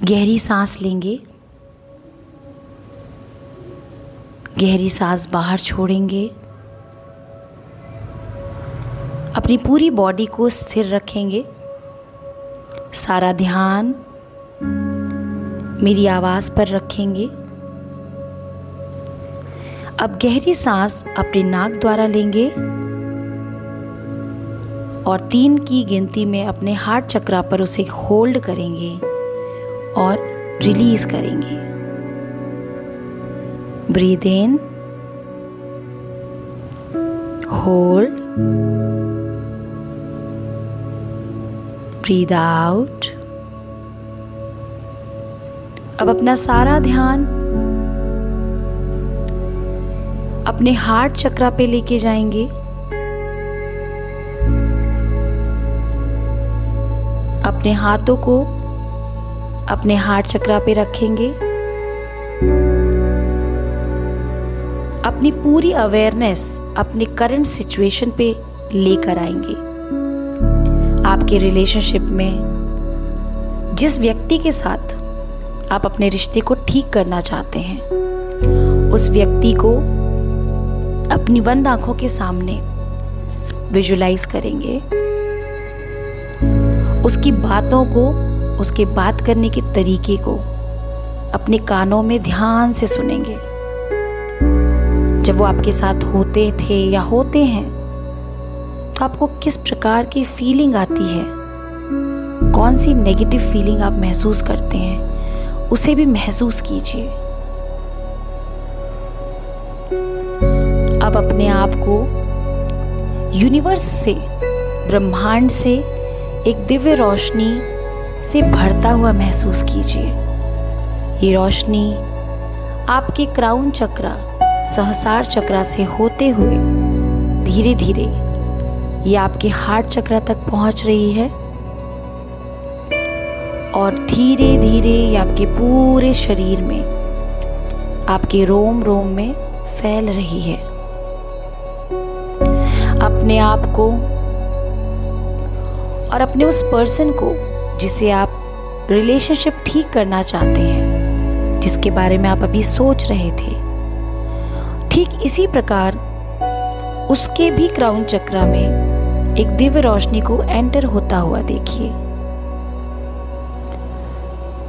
गहरी सांस लेंगे, गहरी सांस बाहर छोड़ेंगे। अपनी पूरी बॉडी को स्थिर रखेंगे। सारा ध्यान मेरी आवाज़ पर रखेंगे। अब गहरी सांस अपने नाक द्वारा लेंगे और 3 की गिनती में अपने हार्ट चक्रा पर उसे होल्ड करेंगे और रिलीज करेंगे। Breathe in, hold, breathe out. अब अपना सारा ध्यान अपने हार्ट चक्रा पे लेके जाएंगे। अपने हाथों को अपने हार्ट चक्रा पे रखेंगे। अपनी पूरी अवेयरनेस अपने करंट सिचुएशन पे लेकर आएंगे। आपके रिलेशनशिप में जिस व्यक्ति के साथ आप अपने रिश्ते को ठीक करना चाहते हैं, उस व्यक्ति को अपनी बंद आंखों के सामने विजुलाइज करेंगे। उसकी बातों को, उसके बात करने के तरीके को अपने कानों में ध्यान से सुनेंगे। जब वो आपके साथ होते थे या होते हैं तो आपको किस प्रकार की फीलिंग आती है, कौन सी नेगेटिव फीलिंग आप महसूस करते हैं, उसे भी महसूस कीजिए। अब अपने आप को यूनिवर्स से, ब्रह्मांड से एक दिव्य रोशनी से भरता हुआ महसूस कीजिए। ये रोशनी आपके क्राउन चक्रा, सहस्रार चक्रा से होते हुए धीरे धीरे ये आपके हार्ट चक्रा तक पहुंच रही है और धीरे धीरे ये आपके पूरे शरीर में, आपके रोम रोम में फैल रही है। अपने आप को और अपने उस पर्सन को जिसे आप रिलेशनशिप ठीक करना चाहते हैं, जिसके बारे में आप अभी सोच रहे थे, ठीक इसी प्रकार उसके भी क्राउन चक्रा में एक दिव्य रोशनी को एंटर होता हुआ देखिए।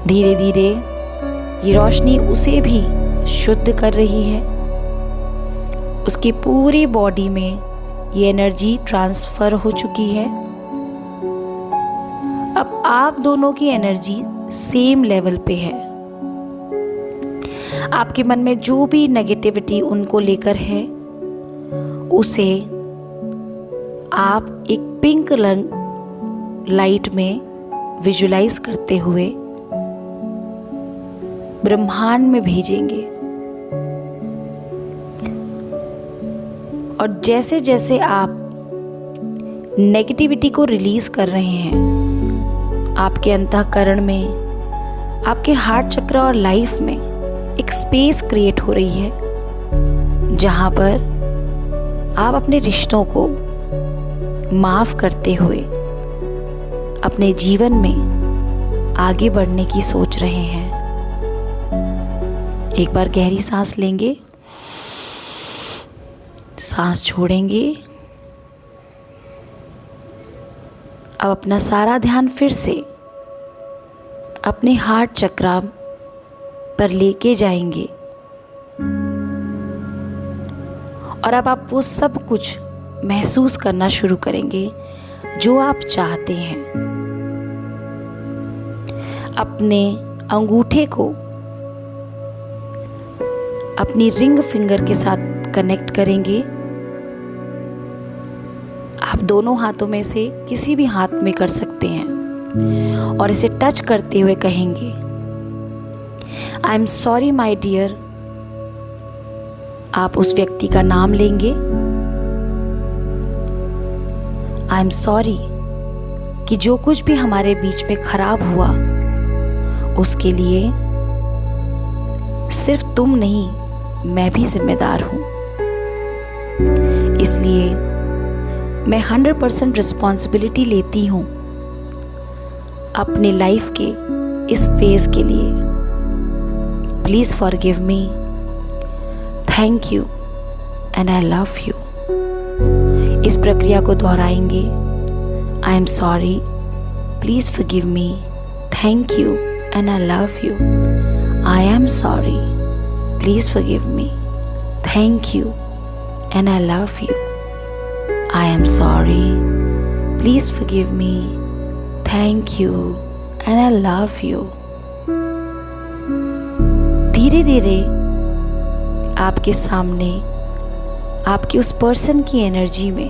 धीरे धीरे ये रोशनी उसे भी शुद्ध कर रही है। उसकी पूरी बॉडी में ये एनर्जी ट्रांसफर हो चुकी है। अब आप दोनों की एनर्जी सेम लेवल पे है। आपके मन में जो भी नेगेटिविटी उनको लेकर है, उसे आप एक पिंक लाइट में विजुलाइज करते हुए ब्रह्मांड में भेजेंगे। और जैसे जैसे आप नेगेटिविटी को रिलीज कर रहे हैं, आपके अंतःकरण में, आपके हार्ट चक्र और लाइफ में एक स्पेस क्रिएट हो रही है जहां पर आप अपने रिश्तों को माफ करते हुए अपने जीवन में आगे बढ़ने की सोच रहे हैं। एक बार गहरी सांस लेंगे, सांस छोड़ेंगे। अब अपना सारा ध्यान फिर से अपने हार्ट चक्रा पर लेके जाएंगे और अब आप वो सब कुछ महसूस करना शुरू करेंगे जो आप चाहते हैं। अपने अंगूठे को अपनी रिंग फिंगर के साथ कनेक्ट करेंगे। आप दोनों हाथों में से किसी भी हाथ में कर सकते हैं और इसे टच करते हुए कहेंगे, I am sorry my dear. आप उस व्यक्ति का नाम लेंगे। आई एम सॉरी कि जो कुछ भी हमारे बीच में खराब हुआ, उसके लिए सिर्फ तुम नहीं, मैं भी जिम्मेदार हूं। इसलिए मैं 100% रिस्पॉन्सिबिलिटी लेती हूं अपने लाइफ के इस फेज के लिए। Please forgive me, thank you and I love you. इस प्रक्रिया को दोहराएंगे। आई am sorry, please forgive me, thank you and I love you. I am sorry, please forgive me, thank you and I love you. I am sorry, please forgive me, thank you and I love you. धीरे धीरे आपके सामने आपके उस person की energy में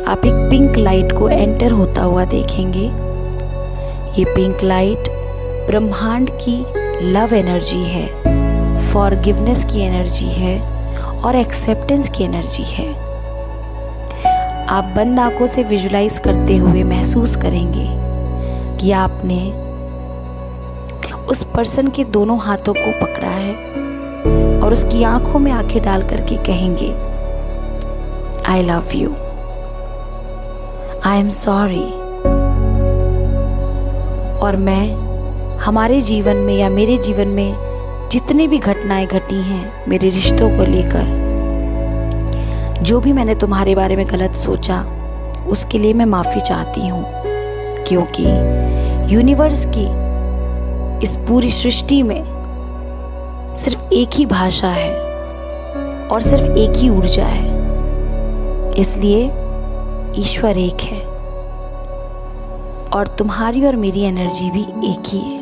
आप एक पिंक लाइट को एंटर होता हुआ देखेंगे। ये पिंक लाइट ब्रह्मांड की लव एनर्जी है, फॉरगिवनेस की एनर्जी है और एक्सेप्टेंस की एनर्जी है। आप बंद आंखों से विजुलाइज करते हुए महसूस करेंगे कि आपने उस पर्सन के दोनों हाथों को पकड़ा है और उसकी आंखों में आंखें डाल करके कहेंगे, आई love you, I am sorry. और मैं हमारे जीवन में या मेरे जीवन में जितनी भी घटनाएं घटी हैं मेरे रिश्तों को लेकर, जो भी मैंने तुम्हारे बारे में गलत सोचा उसके लिए मैं माफ़ी चाहती हूँ, क्योंकि यूनिवर्स की इस पूरी सृष्टि में सिर्फ एक ही भाषा है और सिर्फ एक ही ऊर्जा है, इसलिए ईश्वर एक है और तुम्हारी और मेरी एनर्जी भी एक ही है।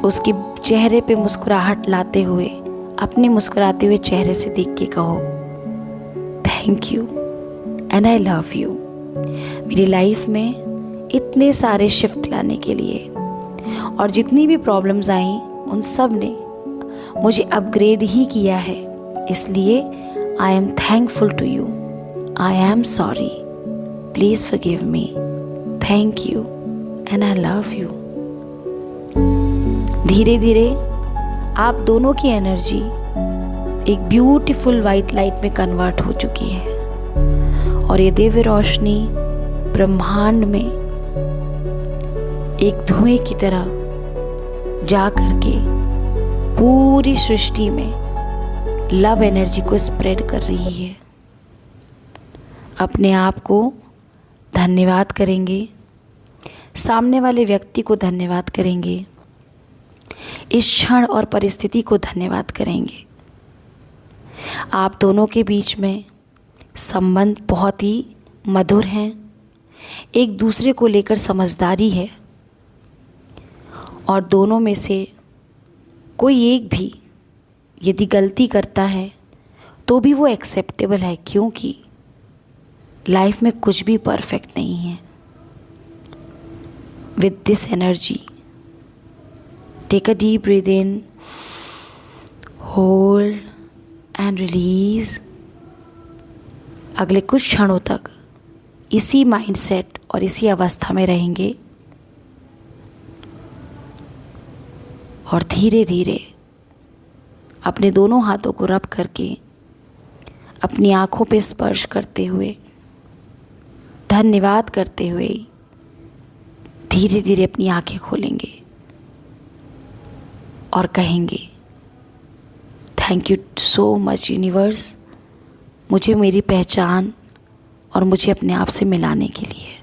उसके चेहरे पे मुस्कुराहट लाते हुए अपने मुस्कुराते हुए चेहरे से देख के कहो, thank you and I love you. मेरी लाइफ में इतने सारे शिफ्ट लाने के लिए और जितनी भी प्रॉब्लम्स आई उन सब ने मुझे अपग्रेड ही किया है, इसलिए I am thankful to you. I am sorry, please forgive me, thank you and I love you. धीरे धीरे आप दोनों की एनर्जी एक ब्यूटीफुल वाइट लाइट में कन्वर्ट हो चुकी है और ये दिव्य रोशनी ब्रह्मांड में एक धुएं की तरह जा करके पूरी सृष्टि में लव एनर्जी को स्प्रेड कर रही है। अपने आप को धन्यवाद करेंगे, सामने वाले व्यक्ति को धन्यवाद करेंगे, इस क्षण और परिस्थिति को धन्यवाद करेंगे। आप दोनों के बीच में संबंध बहुत ही मधुर हैं, एक दूसरे को लेकर समझदारी है और दोनों में से कोई एक भी यदि गलती करता है तो भी वो एक्सेप्टेबल है, क्योंकि लाइफ में कुछ भी परफेक्ट नहीं है। With this energy take a deep breath in, hold and release. अगले कुछ क्षणों तक इसी माइंडसेट और इसी अवस्था में रहेंगे और धीरे धीरे अपने दोनों हाथों को रब करके अपनी आँखों पे स्पर्श करते हुए धन्यवाद करते हुए धीरे धीरे अपनी आँखें खोलेंगे और कहेंगे, thank you so much universe, मुझे मेरी पहचान और मुझे अपने आप से मिलाने के लिए।